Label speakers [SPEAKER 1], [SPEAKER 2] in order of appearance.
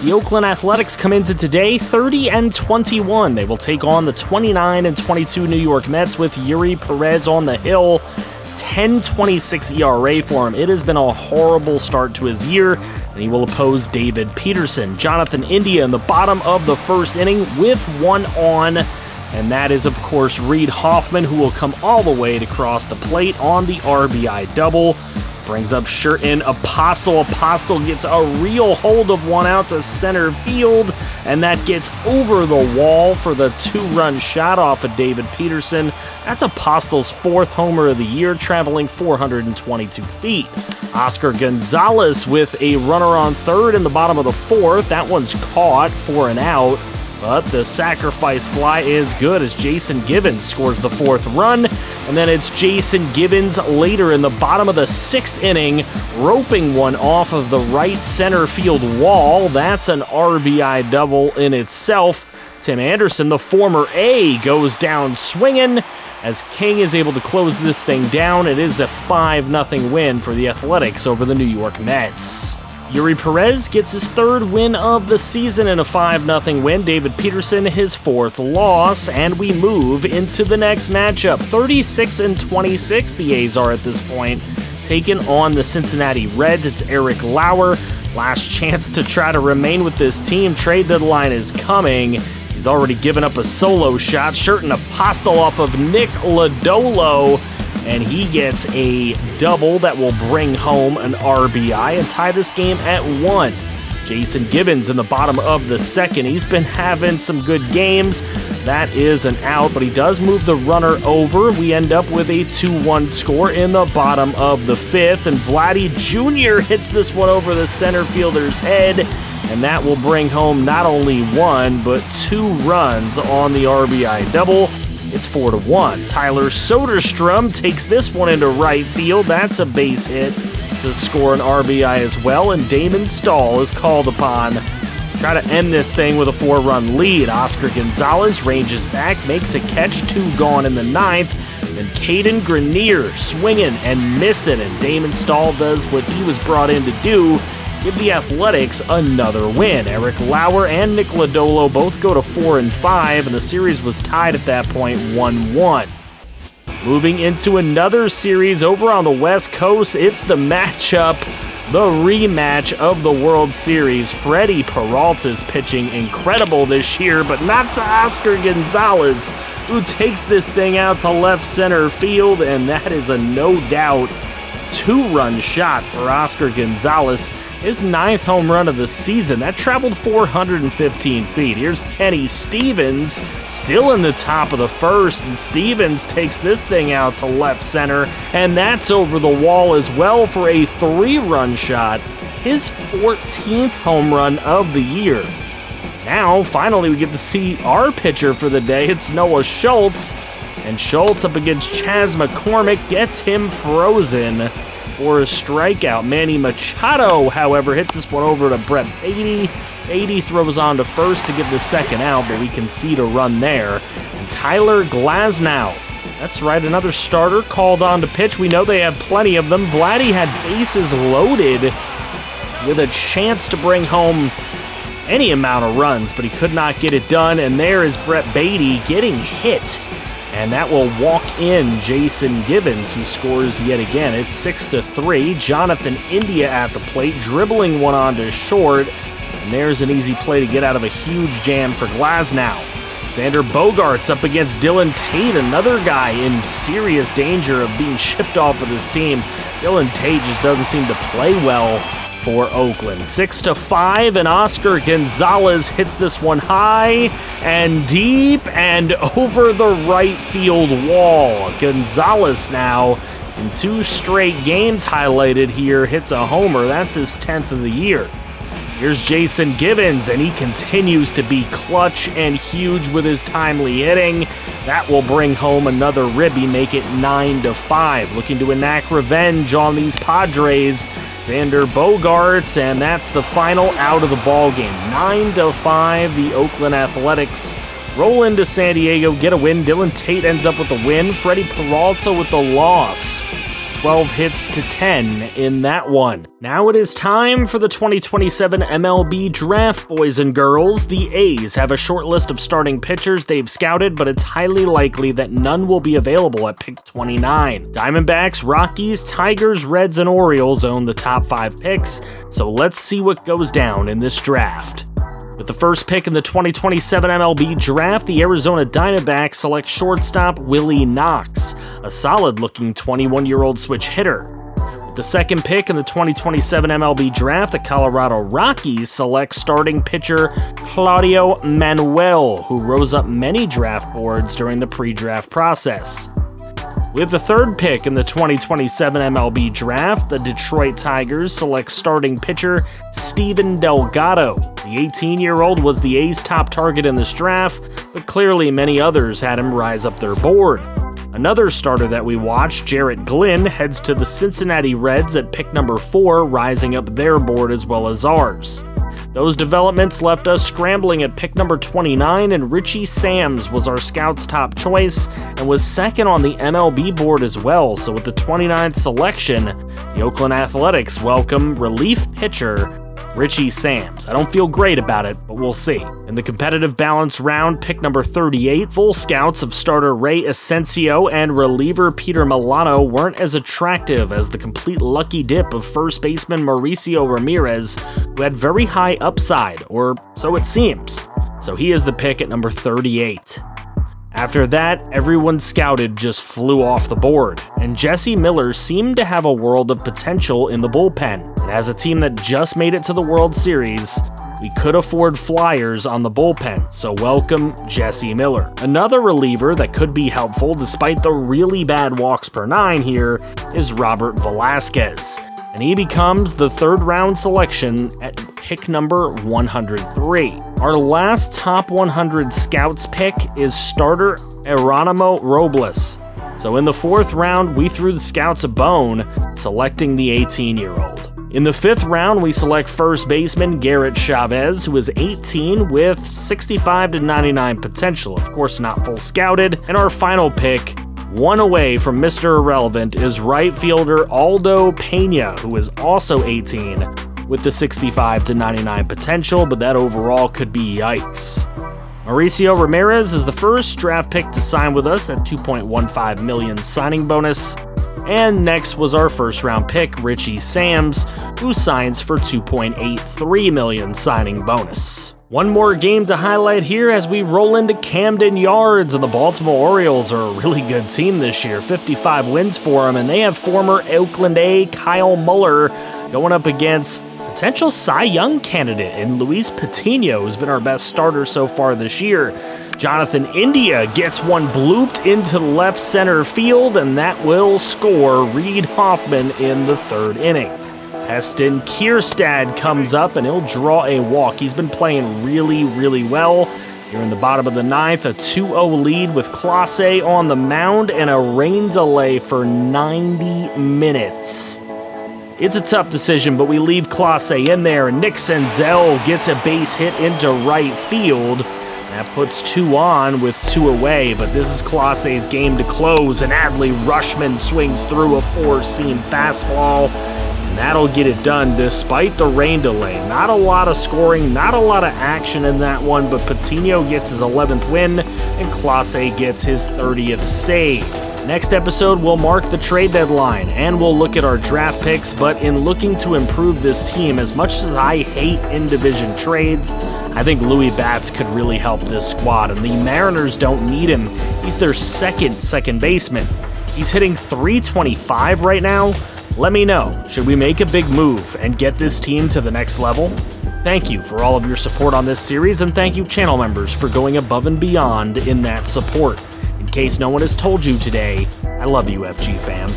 [SPEAKER 1] The Oakland Athletics come into today 30-21. They will take on the 29-22 New York Mets with Yuri Perez on the hill. 10.26 ERA for him. It has been a horrible start to his year, and he will oppose David Peterson. Jonathan India in the bottom of the first inning with one on, and that is, of course, Reed Hoffman, who will come all the way to cross the plate on the RBI double. Brings up Sherton Apostle. Apostle gets a real hold of one out to center field, and that gets over the wall for the two-run shot off of David Peterson. That's Apostle's fourth homer of the year, traveling 422 feet. Oscar Gonzalez with a runner on third in the bottom of the fourth. That one's caught for an out, but the sacrifice fly is good as Jason Givens scores the fourth run. And then it's Jason Givens later in the bottom of the sixth inning, roping one off of the right center field wall. That's an RBI double in itself. Tim Anderson, the former A, goes down swinging as King is able to close this thing down. It is a 5-0 win for the Athletics over the New York Mets. Yuri Perez gets his third win of the season in a 5-0 win. David Peterson, his fourth loss, and we move into the next matchup. 36-26 the A's are at this point, taking on the Cincinnati Reds. It's Eric Lauer. Last chance to try to remain with this team. Trade deadline is coming. He's already given up a solo shot. Sherton Apostle off of Nick Lodolo, and he gets a double that will bring home an RBI and tie this game at 1. Jason Givens in the bottom of the second. He's been having some good games. That is an out, but he does move the runner over. We end up with a 2-1 score in the bottom of the fifth, and Vladdy Jr. hits this one over the center fielder's head, and that will bring home not only one, but 2 runs on the RBI double. It's 4-1. Tyler Soderstrom takes this one into right field. That's a base hit to score an RBI as well, and Damon Stahl is called upon. Try to end this thing with a 4-run lead. Oscar Gonzalez ranges back, makes a catch, 2 gone in the ninth. Then Caden Grenier swinging and missing, and Damon Stahl does what he was brought in to do, give the Athletics another win. Eric Lauer and Nick Lodolo both go to 4-5, and the series was tied at that point 1-1. Moving into another series over on the West Coast, it's the matchup, the rematch of the World Series. Freddie Peralta's pitching incredible this year, but not to Oscar Gonzalez, who takes this thing out to left center field, and that is a no-doubt 2-run shot for Oscar Gonzalez. His 9th home run of the season. That traveled 415 feet. Here's Kenny Stevens, still in the top of the first, and Stevens takes this thing out to left center, and that's over the wall as well for a 3-run shot. His 14th home run of the year. Now, finally, we get to see our pitcher for the day. It's Noah Schultz, and Schultz up against Chas McCormick gets him frozen for a strikeout. Manny Machado, however, hits this one over to Brett Beatty. Beatty throws on to first to get the second out, but we concede a run there. And Tyler Glasnow, that's right, another starter called on to pitch. We know they have plenty of them. Vladdy had bases loaded with a chance to bring home any amount of runs, but he could not get it done. And there is Brett Beatty getting hit, and that will walk in Jason Givens, who scores yet again. It's 6-3. Jonathan India at the plate, dribbling one onto short. And there's an easy play to get out of a huge jam for Glasnow. Xander Bogaerts up against Dylan Tate, another guy in serious danger of being shipped off of this team. Dylan Tate just doesn't seem to play well for Oakland. 6-5, and Oscar Gonzalez hits this one high and deep and over the right field wall. Gonzalez now, in 2 straight games highlighted here, hits a homer. That's his 10th of the year. Here's Jason Givens, and he continues to be clutch and huge with his timely hitting. That will bring home another ribby, make it 9-5. Looking to enact revenge on these Padres, Xander Bogaerts, and that's the final out of the ballgame. 9-5, the Oakland Athletics roll into San Diego, get a win. Dylan Tate ends up with the win. Freddie Peralta with the loss. 12 hits to 10 in that one. Now it is time for the 2027 MLB Draft, boys and girls. The A's have a short list of starting pitchers they've scouted, but it's highly likely that none will be available at pick 29. Diamondbacks, Rockies, Tigers, Reds, and Orioles own the top 5 picks, so let's see what goes down in this draft. With the first pick in the 2027 MLB Draft, the Arizona Diamondbacks select shortstop Willie Knox, a solid-looking 21-year-old switch hitter. With the second pick in the 2027 MLB Draft, the Colorado Rockies select starting pitcher Claudio Manuel, who rose up many draft boards during the pre-draft process. With the third pick in the 2027 MLB Draft, the Detroit Tigers select starting pitcher Steven Delgado. The 18-year-old was the A's top target in this draft, but clearly many others had him rise up their board. Another starter that we watched, Jarrett Glynn, heads to the Cincinnati Reds at pick number 4, rising up their board as well as ours. Those developments left us scrambling at pick number 29, and Richie Sams was our scout's top choice and was second on the MLB board as well. So with the 29th selection, the Oakland Athletics welcome relief pitcher Richie Sams. I don't feel great about it, but we'll see. In the competitive balance round, pick number 38, full scouts of starter Ray Asensio and reliever Peter Milano weren't as attractive as the complete lucky dip of first baseman Mauricio Ramirez, who had very high upside, or so it seems. So he is the pick at number 38. After that, everyone scouted just flew off the board, and Jesse Miller seemed to have a world of potential in the bullpen. And as a team that just made it to the World Series, we could afford flyers on the bullpen, so welcome Jesse Miller. Another reliever that could be helpful despite the really bad walks per 9 here is Robert Velasquez, and he becomes the third-round selection at pick number 103. Our last top 100 scouts pick is starter Geronimo Robles. So in the 4th round, we threw the scouts a bone, selecting the 18-year-old. In the 5th round, we select first baseman Garrett Chavez, who is 18 with 65 to 99 potential, of course not full scouted. And our final pick, one away from Mr. Irrelevant, is right fielder Aldo Pena, who is also 18 with the 65 to 99 potential, but that overall could be yikes. Mauricio Ramirez is the first draft pick to sign with us at $2.15 million signing bonus. And next was our first round pick, Richie Sams, who signs for $2.83 million signing bonus. One more game to highlight here as we roll into Camden Yards, and the Baltimore Orioles are a really good team this year. 55 wins for them, and they have former Oakland A Kyle Muller going up against potential Cy Young candidate in Luis Patino, who's been our best starter so far this year. Jonathan India gets one blooped into left center field, and that will score Reed Hoffman in the 3rd inning. Heston Kierstad comes up, and he'll draw a walk. He's been playing really well. Here in the bottom of the 9th, a 2-0 lead with Clase on the mound and a rain delay for 90 minutes. It's a tough decision, but we leave Clase in there, and Nick Senzel gets a base hit into right field. That puts 2 on with 2 away, but this is Clase's game to close, and Adley Rushman swings through a 4-seam fastball, and that'll get it done despite the rain delay. Not a lot of scoring, not a lot of action in that one, but Patino gets his 11th win, and Clase gets his 30th save. Next episode, we'll mark the trade deadline, and we'll look at our draft picks, but in looking to improve this team, as much as I hate in-division trades, I think Louis Batts could really help this squad, and the Mariners don't need him. He's their second baseman. He's hitting .325 right now. Let me know, should we make a big move and get this team to the next level? Thank you for all of your support on this series, and thank you channel members for going above and beyond in that support. In case no one has told you today, I love you, FG fam.